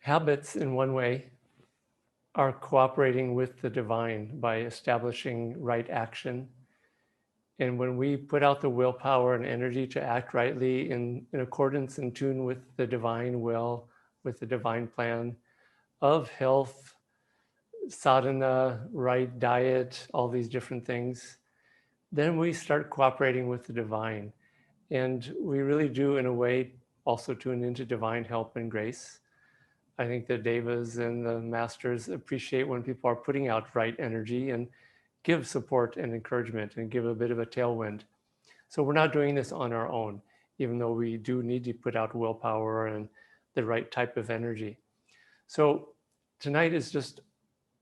Habits, in one way, are cooperating with the divine by establishing right action. And when we put out the willpower and energy to act rightly in accordance in tune with the divine will, with the divine plan of health, sadhana, right diet, all these different things, then we start cooperating with the divine. And we really do, in a way, also tune into divine help and grace. I think the devas and the masters appreciate when people are putting out right energy and give support and encouragement and give a bit of a tailwind. So we're not doing this on our own, even though we do need to put out willpower and the right type of energy. So tonight is just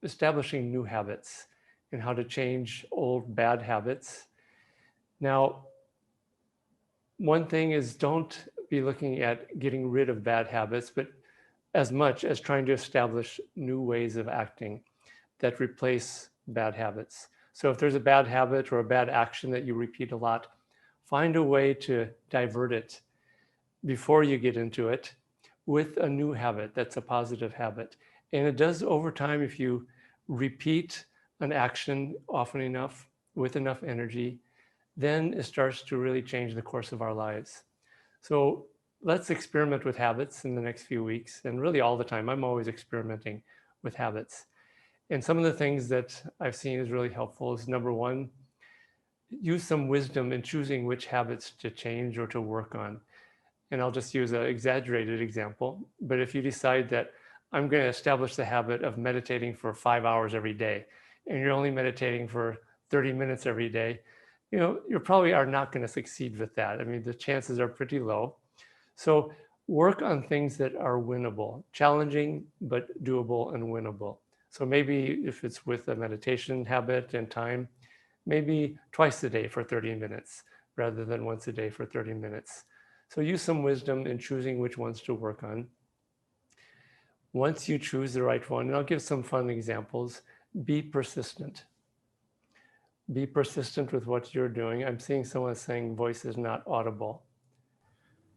establishing new habits and how to change old bad habits. Now, one thing is, don't be looking at getting rid of bad habits, but as much as trying to establish new ways of acting that replace bad habits. So if there's a bad habit or a bad action that you repeat a lot, find a way to divert it before you get into it with a new habit that's a positive habit. And it does over time if you repeat an action often enough with enough energy, then it starts to really change the course of our lives. So let's experiment with habits in the next few weeks, and really all the time. I'm always experimenting with habits. And some of the things that I've seen is really helpful is, number one, use some wisdom in choosing which habits to change or to work on. And I'll just use an exaggerated example. But if you decide that I'm going to establish the habit of meditating for 5 hours every day, and you're only meditating for 30 minutes every day, you probably are not going to succeed with that. I mean, the chances are pretty low. So work on things that are winnable, challenging, but doable and winnable. So maybe if it's with a meditation habit and time, maybe twice a day for 30 minutes rather than once a day for 30 minutes. So use some wisdom in choosing which ones to work on. Once you choose the right one, and I'll give some fun examples, be persistent. Be persistent with what you're doing. I'm seeing someone saying voice is not audible.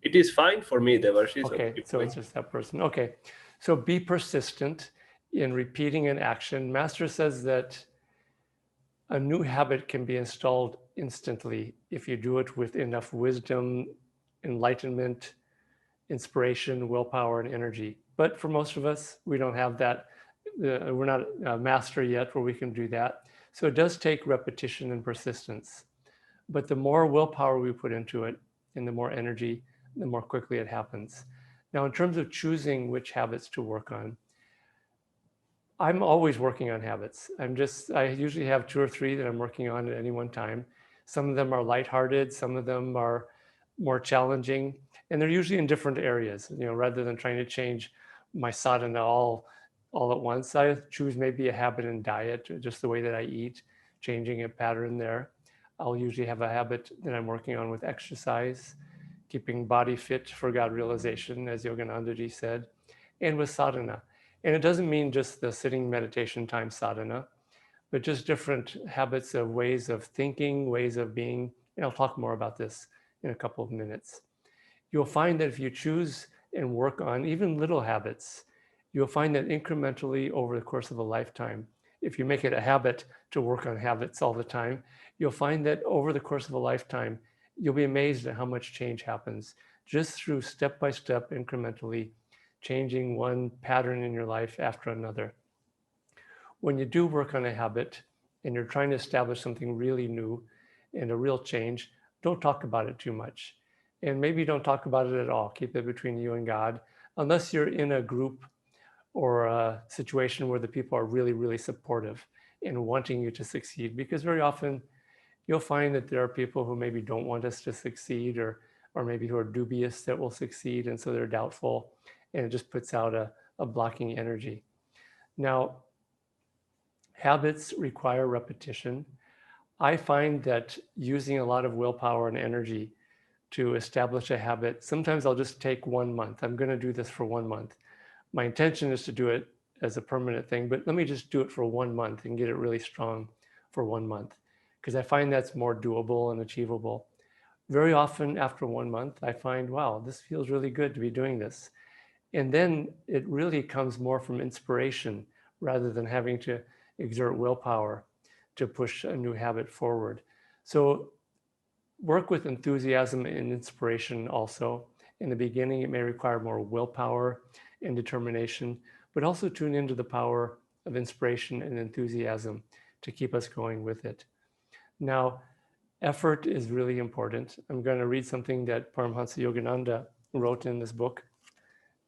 It is fine for me, Devarshi, so Okay, keep so going. it's just that person. Okay, so be persistent in repeating an action. Master says that a new habit can be installed instantly if you do it with enough wisdom, enlightenment, inspiration, willpower, and energy. But for most of us, we don't have that. We're not a master yet where we can do that. So it does take repetition and persistence. But the more willpower we put into it and the more energy, the more quickly it happens. Now, in terms of choosing which habits to work on, I'm always working on habits. I usually have two or three that I'm working on at any one time. Some of them are lighthearted, some of them are more challenging, and they're usually in different areas. Rather than trying to change my sadhana all at once, I choose maybe a habit in diet, just the way that I eat, changing a pattern there. I'll usually have a habit that I'm working on with exercise, keeping body fit for God realization, as Yoganandaji said, and with sadhana. And it doesn't mean just the sitting meditation time sadhana, but just different habits of ways of thinking, ways of being. And I'll talk more about this in a couple of minutes. You'll find that if you choose and work on even little habits, you'll find that incrementally over the course of a lifetime, if you make it a habit to work on habits all the time, you'll find that over the course of a lifetime, you'll be amazed at how much change happens just through step by step, incrementally changing one pattern in your life after another. When you do work on a habit and you're trying to establish something really new and a real change, don't talk about it too much. And maybe don't talk about it at all. Keep it between you and God, unless you're in a group or a situation where the people are really, really supportive and wanting you to succeed. Because very often you'll find that there are people who maybe don't want us to succeed, or maybe who are dubious that we'll succeed. And so they're doubtful, and it just puts out a blocking energy. Now, habits require repetition. I find that using a lot of willpower and energy to establish a habit, sometimes I'll just take 1 month. I'm going to do this for 1 month. My intention is to do it as a permanent thing, but let me just do it for 1 month and get it really strong for 1 month, because I find that's more doable and achievable. Very often after 1 month, I find, wow, this feels really good to be doing this. And then it really comes more from inspiration rather than having to exert willpower to push a new habit forward. So work with enthusiasm and inspiration also. In the beginning, it may require more willpower and determination, but also tune into the power of inspiration and enthusiasm to keep us going with it. Now, effort is really important. I'm going to read something that Paramhansa Yogananda wrote in this book.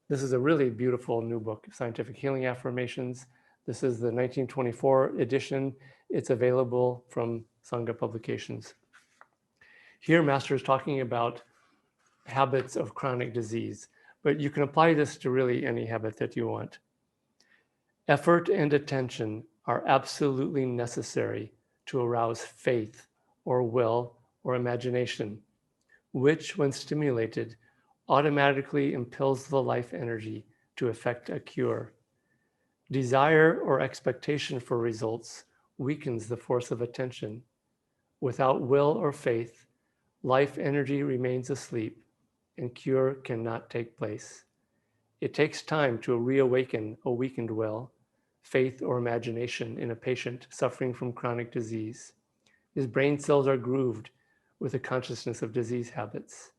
This is a really beautiful new book, Scientific Healing Affirmations. This is the 1924 edition. It's available from Sangha Publications. Here, Master is talking about habits of chronic disease, but you can apply this to really any habit that you want. Effort and attention are absolutely necessary to arouse faith or will or imagination, which, when stimulated, automatically impels the life energy to effect a cure. Desire or expectation for results weakens the force of attention. Without will or faith, life energy remains asleep and cure cannot take place. It takes time to reawaken a weakened will, faith, or imagination in a patient suffering from chronic disease. His brain cells are grooved with the consciousness of disease habits.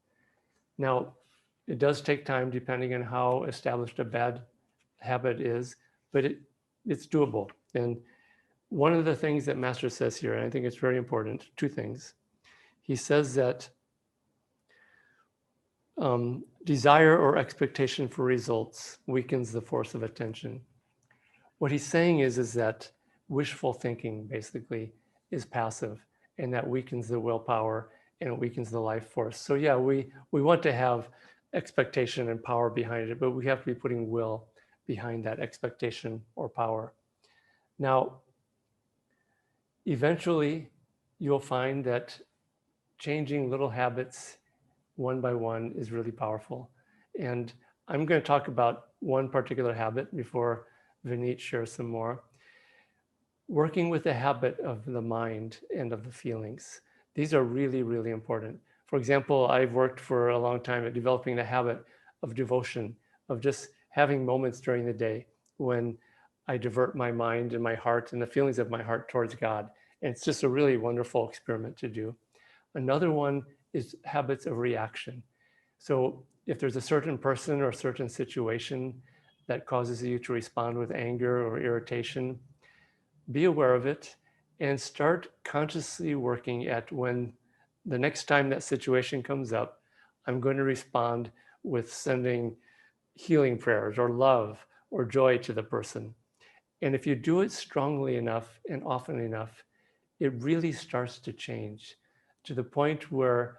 Now, it does take time depending on how established a bad habit is, but it's doable. And one of the things that Master says here, and I think it's very important, two things. He says that desire or expectation for results weakens the force of attention. What he's saying is that wishful thinking basically is passive, and that weakens the willpower and it weakens the life force. So yeah, we want to have expectation and power behind it, but we have to be putting will behind that expectation or power. Now, eventually you'll find that changing little habits one by one is really powerful. And I'm going to talk about one particular habit before Vineet shares some more. Working with the habit of the mind and of the feelings. These are really, really important. For example, I've worked for a long time at developing the habit of devotion, of just having moments during the day when I divert my mind and my heart and the feelings of my heart towards God. And it's just a really wonderful experiment to do. Another one is habits of reaction. So if there's a certain person or a certain situation that causes you to respond with anger or irritation, be aware of it and start consciously working at when the next time that situation comes up, I'm going to respond with sending healing prayers or love or joy to the person. And if you do it strongly enough and often enough, it really starts to change to the point where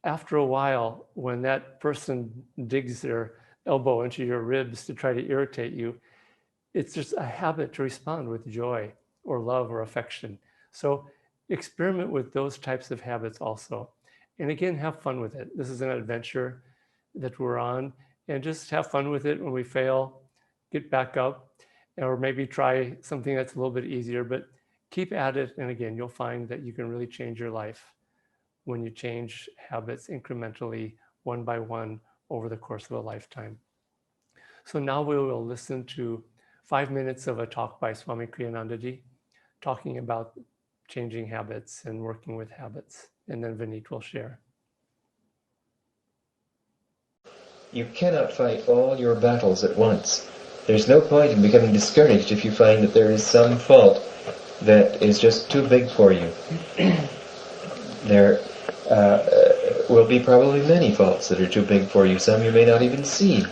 after a while, when that person digs their elbow into your ribs to try to irritate you, it's just a habit to respond with joy or love or affection. So experiment with those types of habits also. And again, have fun with it. This is an adventure that we're on, and just have fun with it. When we fail, get back up, or maybe try something that's a little bit easier, but keep at it. And again, you'll find that you can really change your life when you change habits incrementally, one by one, over the course of a lifetime. So now we will listen to 5 minutes of a talk by Swami Kriyanandaji, talking about changing habits and working with habits. And then Vineet will share. You cannot fight all your battles at once. There's no point in becoming discouraged if you find that there is some fault that is just too big for you. There will be probably many faults that are too big for you, some you may not even see.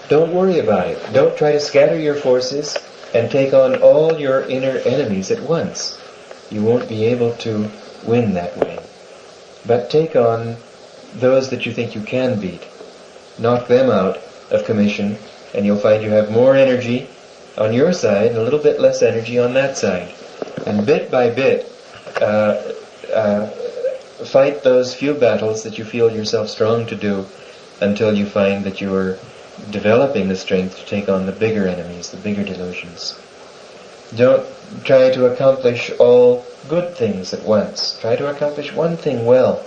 Don't worry about it. Don't try to scatter your forces and take on all your inner enemies at once. You won't be able to win that way. But take on those that you think you can beat. Knock them out of commission, and you'll find you have more energy on your side and a little bit less energy on that side. And bit by bit, fight those few battles that you feel yourself strong to do until you find that you are developing the strength to take on the bigger enemies, the bigger delusions. Don't try to accomplish all good things at once. Try to accomplish one thing well,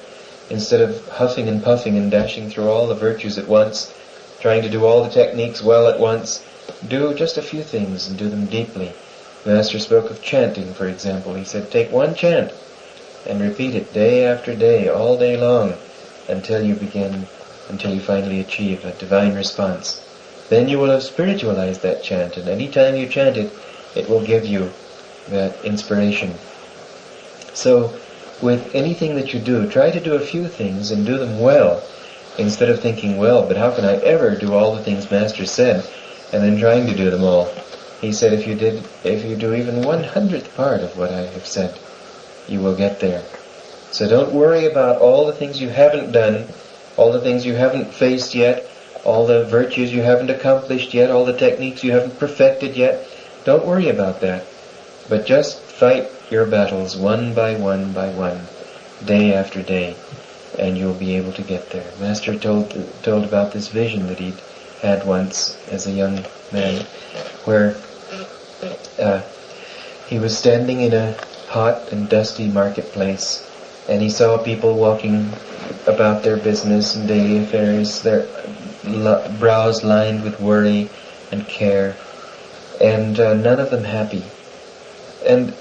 instead of huffing and puffing and dashing through all the virtues at once, trying to do all the techniques well at once. Do just a few things and do them deeply. The Master spoke of chanting, for example. He said, take one chant and repeat it day after day, all day long, until you finally achieve a divine response. Then you will have spiritualized that chant, and any time you chant it, it will give you that inspiration. So, with anything that you do, try to do a few things and do them well, instead of thinking, well, but how can I ever do all the things Master said, and then trying to do them all. He said, if you do even 100th part of what I have said, you will get there. So don't worry about all the things you haven't done, all the things you haven't faced yet, all the virtues you haven't accomplished yet, all the techniques you haven't perfected yet. Don't worry about that. But just fight your battles one by one, day after day, and you'll be able to get there. Master told about this vision that he'd had once as a young man, where he was standing in a hot and dusty marketplace, and he saw people walking about their business and daily affairs, their brows lined with worry and care, and none of them happy. And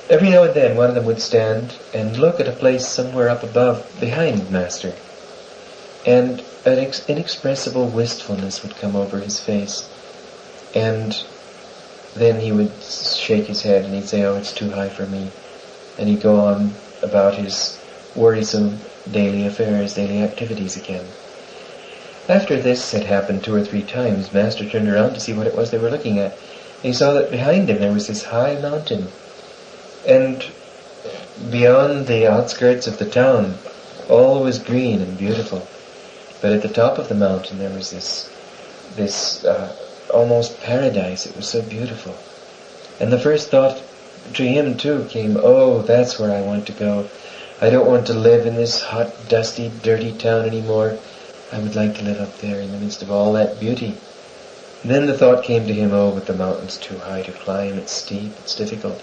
every now and then one of them would stand and look at a place somewhere up above behind Master, and an inexpressible wistfulness would come over his face, and then he would shake his head and he'd say, oh, it's too high for me, and he'd go on about his worrisome daily affairs, daily activities again. After this had happened 2 or 3 times, Master turned around to see what it was they were looking at. And he saw that behind him there was this high mountain, and beyond the outskirts of the town, all was green and beautiful. But at the top of the mountain there was this almost paradise. It was so beautiful. And the first thought to him too came, oh, that's where I want to go. I don't want to live in this hot, dusty, dirty town anymore. I would like to live up there in the midst of all that beauty. And then the thought came to him, oh, but the mountain's too high to climb, it's steep, it's difficult.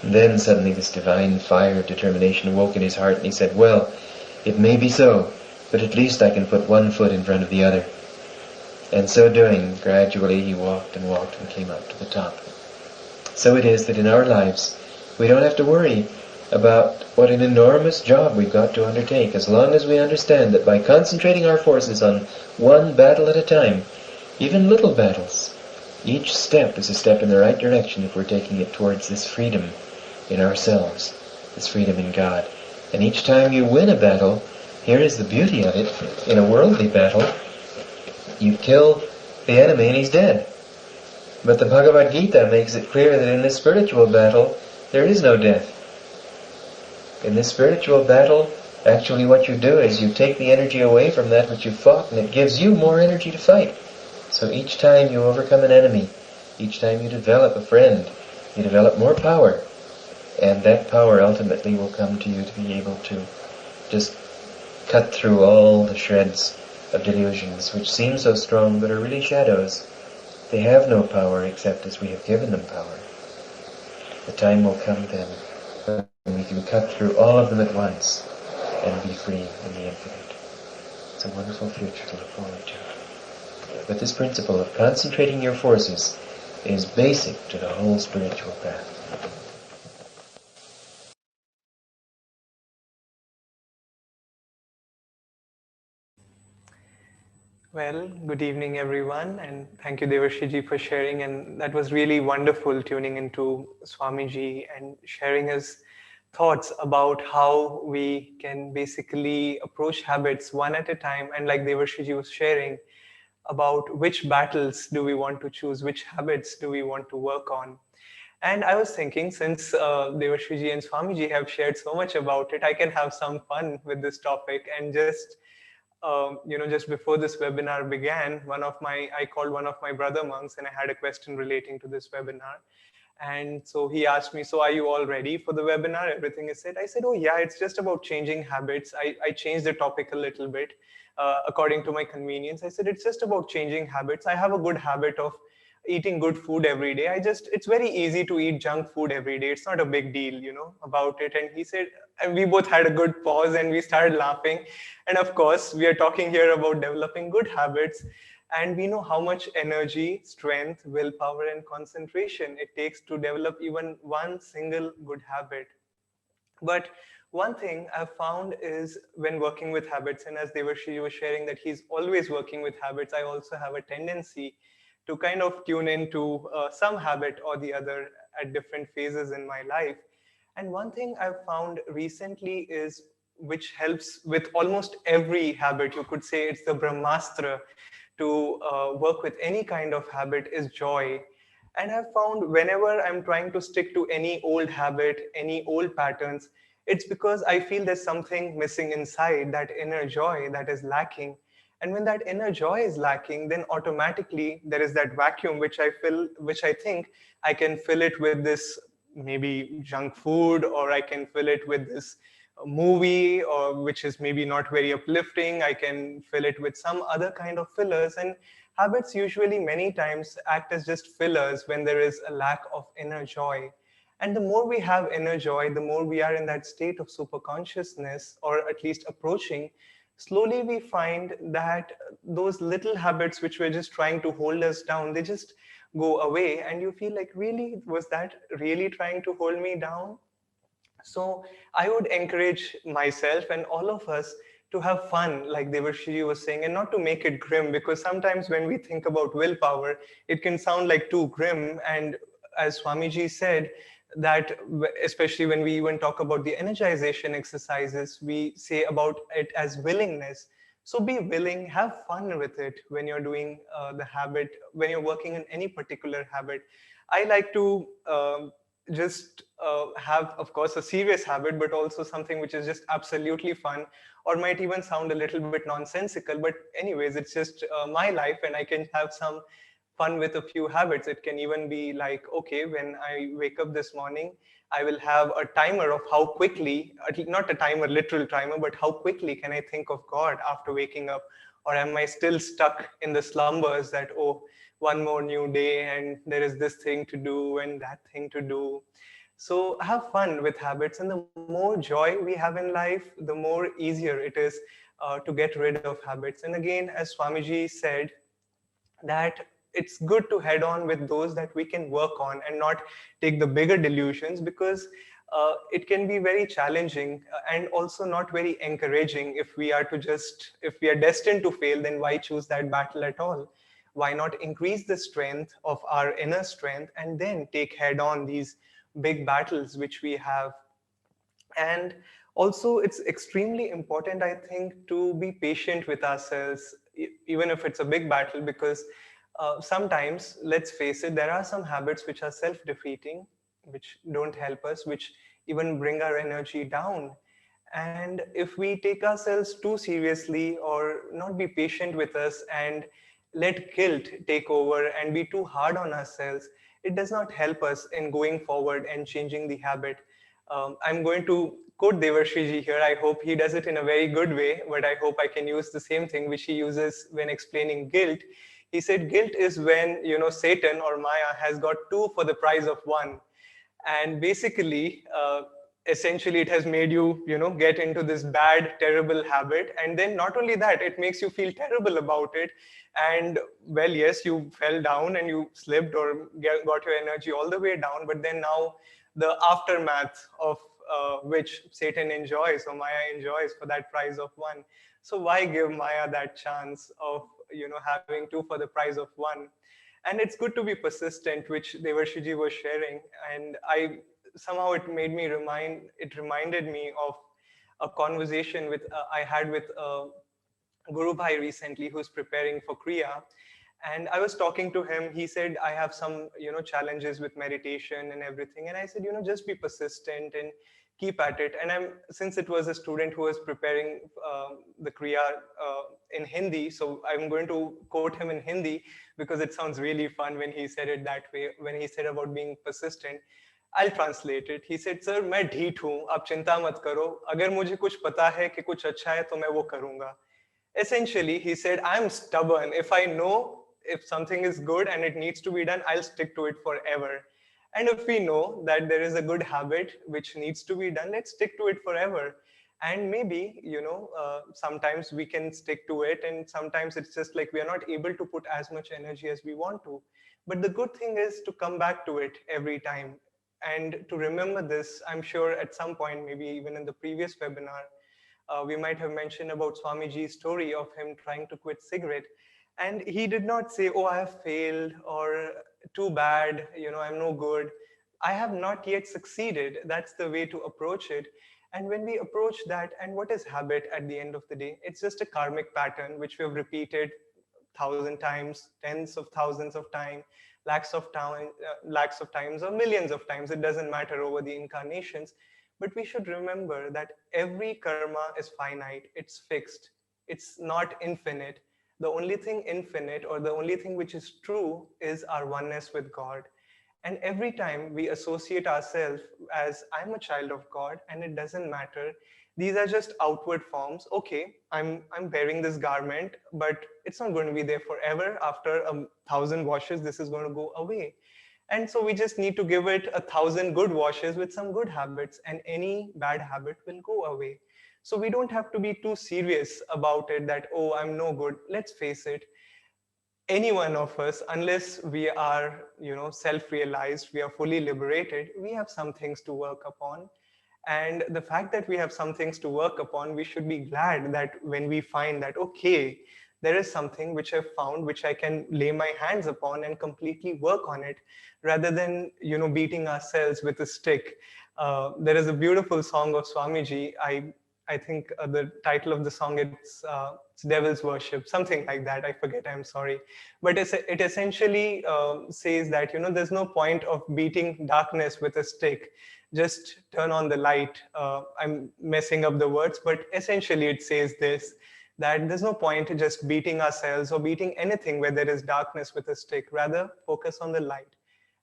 And then suddenly this divine fire of determination awoke in his heart, and he said, well, it may be so, but at least I can put one foot in front of the other. And so doing, gradually he walked and came up to the top. So it is that in our lives, we don't have to worry about what an enormous job we've got to undertake, as long as we understand that by concentrating our forces on one battle at a time, even little battles, each step is a step in the right direction if we're taking it towards this freedom in ourselves, this freedom in God. And each time you win a battle, here is the beauty of it, in a worldly battle, you kill the enemy and he's dead. But the Bhagavad Gita makes it clear that in this spiritual battle, there is no death. In this spiritual battle, actually what you do is you take the energy away from that which you fought, and it gives you more energy to fight. So each time you overcome an enemy, each time you develop a friend, you develop more power. And that power ultimately will come to you to be able to just cut through all the shreds of delusions, which seem so strong but are really shadows. They have no power except as we have given them power. The time will come then when we can cut through all of them at once and be free in the infinite. It's a wonderful future to look forward to. But this principle of concentrating your forces is basic to the whole spiritual path. Well, good evening, everyone, and thank you, Devarshiji, for sharing. And that was really wonderful, tuning into Swamiji and sharing his thoughts about how we can basically approach habits one at a time. And like Devarshiji was sharing about which battles do we want to choose, which habits do we want to work on. And I was thinking, since Devarshiji and Swamiji have shared so much about it, I can have some fun with this topic. And just before this webinar began, I called one of my brother monks and I had a question relating to this webinar. And so he asked me, so are you all ready for the webinar? Everything is set. I said, oh yeah, it's just about changing habits. I changed the topic a little bit according to my convenience. I said, it's just about changing habits. I have a good habit of eating good food every day. It's very easy to eat junk food every day. It's not a big deal, about it. And he said, and we both had a good pause and we started laughing. And of course, we are talking here about developing good habits. And we know how much energy, strength, willpower, and concentration it takes to develop even one single good habit. But one thing I've found is when working with habits, and as Devarshi was sharing that he's always working with habits, I also have a tendency to kind of tune into some habit or the other at different phases in my life. And one thing I've found recently is, which helps with almost every habit, you could say it's the Brahmastra to work with any kind of habit, is joy. And I've found whenever I'm trying to stick to any old habit, any old patterns, it's because I feel there's something missing inside, that inner joy that is lacking. And when that inner joy is lacking, then automatically there is that vacuum which I think I can fill it with this maybe junk food, or I can fill it with this movie, or which is maybe not very uplifting. I can fill it with some other kind of fillers. And habits usually many times act as just fillers when there is a lack of inner joy. And the more we have inner joy, the more we are in that state of super consciousness, or at least approaching, slowly we find that those little habits which were just trying to hold us down, they just go away. And you feel like, really, was that really trying to hold me down? So I would encourage myself and all of us to have fun, like Devarshiji was saying, and not to make it grim, because sometimes when we think about willpower, it can sound like too grim. And as Swamiji said, that especially when we even talk about the energization exercises, we say about it as willingness. So be willing, have fun with it when you're doing the habit, when you're working in any particular habit. I like to just have, of course, a serious habit, but also something which is just absolutely fun, or might even sound a little bit nonsensical. But anyways, it's just my life, and I can have some fun with a few habits. It can even be like, okay, when I wake up this morning, I will have a timer of how quickly, not a timer, literal timer, but how quickly can I think of God after waking up? Or am I still stuck in the slumbers that, oh, one more new day and there is this thing to do and that thing to do? So have fun with habits, and the more joy we have in life, the more easier it is to get rid of habits. And again, as Swamiji said, that it's good to head on with those that we can work on and not take the bigger delusions, because it can be very challenging and also not very encouraging. If we are to just, if we are destined to fail, then why choose that battle at all? Why not increase the strength of our inner strength and then take head on these big battles which we have? And also, it's extremely important, I think, to be patient with ourselves, even if it's a big battle, because sometimes, let's face it, there are some habits which are self-defeating, which don't help us, which even bring our energy down. And if we take ourselves too seriously, or not be patient with us and let guilt take over and be too hard on ourselves, it does not help us in going forward and changing the habit. I'm going to quote Devarshiji here. I hope he does it in a very good way, but I hope I can use the same thing which he uses when explaining guilt. He said, guilt is when, Satan or Maya has got two for the price of one. And basically, essentially, it has made you, get into this bad, terrible habit. And then not only that, it makes you feel terrible about it. And well, yes, you fell down and you slipped or got your energy all the way down. But then now the aftermath of which Satan enjoys or Maya enjoys for that price of one. So why give Maya that chance of, having two for the price of one? And it's good to be persistent, which Devarshiji was sharing. And somehow it reminded me of a conversation I had with Guru Bhai recently, who's preparing for Kriya. And I was talking to him. He said, I have some, challenges with meditation and everything. And I said, just be persistent and keep at it. And since it was a student who was preparing the Kriya in Hindi, so I'm going to quote him in Hindi because it sounds really fun when he said it that way, when he said about being persistent. I'll translate it. He said, sir, मैं ढीठ हूँ, आप चिंता मत करो. अगर मुझे कुछ पता है कि कुछ अच्छा है तो मैं वो करूँगा. Essentially, he said, I'm stubborn. If I know if something is good and it needs to be done, I'll stick to it forever. And if we know that there is a good habit which needs to be done, let's stick to it forever. And maybe, sometimes we can stick to it, and sometimes it's just like we are not able to put as much energy as we want to. But the good thing is to come back to it every time and to remember this. I'm sure at some point, maybe even in the previous webinar, we might have mentioned about Swamiji's story of him trying to quit cigarette. And he did not say, oh, I have failed, or too bad, I'm no good. I have not yet succeeded. That's the way to approach it. And when we approach that, and what is habit at the end of the day? It's just a karmic pattern which we have repeated 1,000 times, tens of thousands of times, lakhs of times, or millions of times. It doesn't matter over the incarnations. But we should remember that every karma is finite, it's fixed, it's not infinite. The only thing infinite, or the only thing which is true, is our oneness with God. And every time we associate ourselves as I'm a child of God, and it doesn't matter, these are just outward forms. Okay, I'm wearing this garment, but it's not going to be there forever. After 1,000 washes, this is going to go away. And so we just need to give it 1,000 good washes with some good habits, and any bad habit will go away. So we don't have to be too serious about it that, oh, I'm no good. Let's face it, any one of us, unless we are, self-realized, we are fully liberated, we have some things to work upon. And the fact that we have some things to work upon, we should be glad that when we find that, okay, there is something which I've found, which I can lay my hands upon and completely work on it, rather than, beating ourselves with a stick. There is a beautiful song of Swamiji. I think the title of the song, it's Devil's Worship, something like that. I forget, I'm sorry. But it essentially says that, there's no point of beating darkness with a stick. Just turn on the light. I'm messing up the words, but essentially it says this, that there's no point in just beating ourselves or beating anything where there is darkness with a stick. Rather, focus on the light.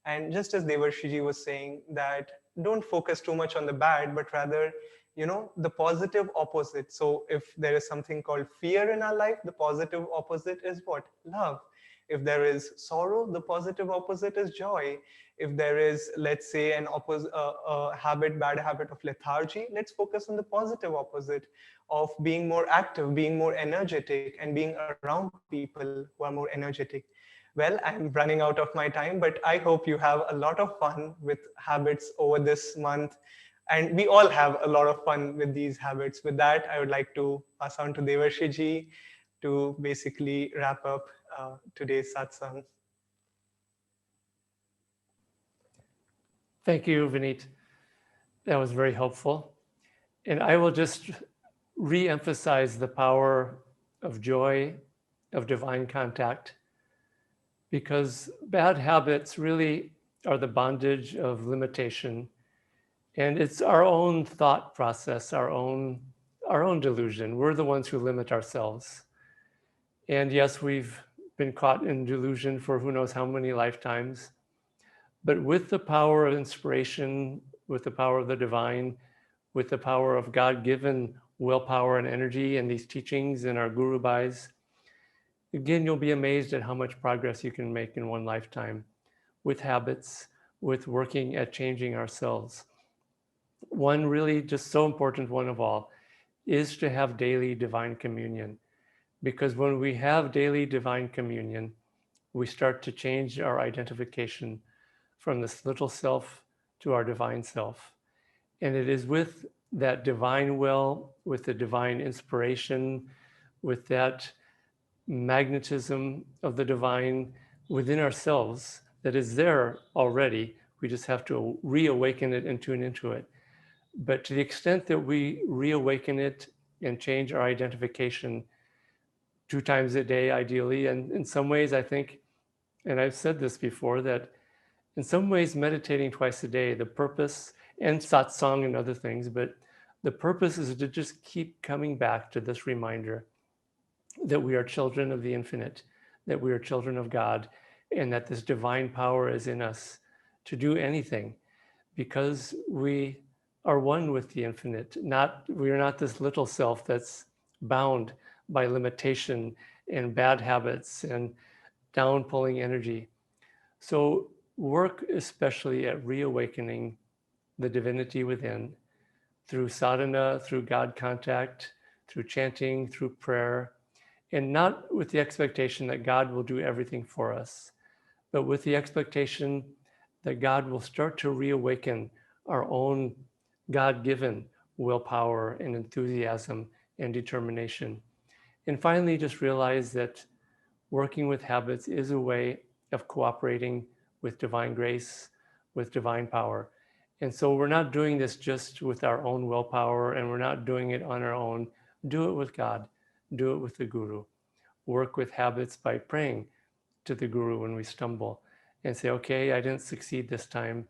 And just as Devarshiji was saying, that don't focus too much on the bad, but rather, the positive opposite. So if there is something called fear in our life, the positive opposite is what? Love. If there is sorrow, the positive opposite is joy. If there is, let's say, an bad habit of lethargy, let's focus on the positive opposite of being more active, being more energetic, and being around people who are more energetic. Well, I'm running out of my time, but I hope you have a lot of fun with habits over this month. And we all have a lot of fun with these habits. With that, I would like to pass on to Devarshiji to basically wrap up today's satsang. Thank you, Vineet. That was very helpful. And I will just re-emphasize the power of joy, of divine contact, because bad habits really are the bondage of limitation. And it's our own thought process, our own delusion. We're the ones who limit ourselves. And yes, we've been caught in delusion for who knows how many lifetimes. But with the power of inspiration, with the power of the divine, with the power of God-given willpower and energy and these teachings in our Guru Bhais, again, you'll be amazed at how much progress you can make in one lifetime with habits, with working at changing ourselves. One really just so important one of all is to have daily divine communion. Because when we have daily divine communion, we start to change our identification from this little self to our divine self. And it is with that divine will, with the divine inspiration, with that magnetism of the divine within ourselves that is there already. We just have to reawaken it and tune into it. But to the extent that we reawaken it and change our identification 2 times a day, ideally, and in some ways, I think, and I've said this before, that in some ways, meditating twice a day, the purpose, and satsang and other things, but the purpose is to just keep coming back to this reminder that we are children of the infinite, that we are children of God, and that this divine power is in us to do anything because we are one with the infinite. We are not this little self that's bound by limitation and bad habits and down pulling energy. So work especially at reawakening the divinity within, through sadhana, through God contact, through chanting, through prayer, and not with the expectation that God will do everything for us, but with the expectation that God will start to reawaken our own God-given willpower and enthusiasm and determination. And finally, just realize that working with habits is a way of cooperating with divine grace, with divine power. And so we're not doing this just with our own willpower, and we're not doing it on our own. Do it with God. Do it with the Guru. Work with habits by praying to the Guru when we stumble and say, okay, I didn't succeed this time.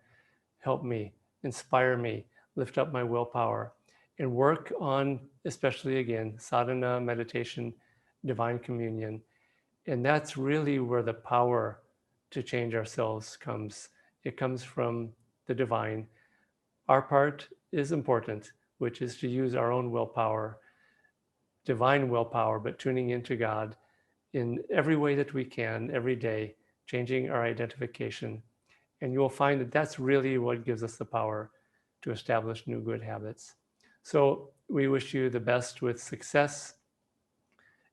Help me, inspire me, lift up my willpower, and work on, especially again, sadhana, meditation, divine communion. And that's really where the power to change ourselves comes. It comes from the divine. Our part is important, which is to use our own willpower, divine willpower, but tuning into God in every way that we can, every day, changing our identification. And you'll find that that's really what gives us the power to establish new good habits. So we wish you the best with success.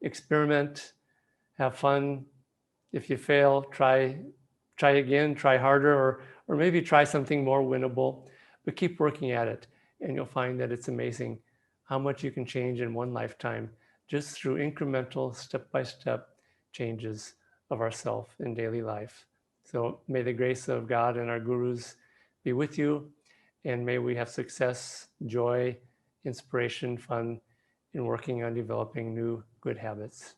Experiment, have fun. If you fail, try again, try harder, or maybe try something more winnable, but keep working at it. And you'll find that it's amazing how much you can change in one lifetime just through incremental, step-by-step changes of ourself in daily life. So may the grace of God and our gurus be with you, and may we have success, joy, inspiration, fun in working on developing new good habits.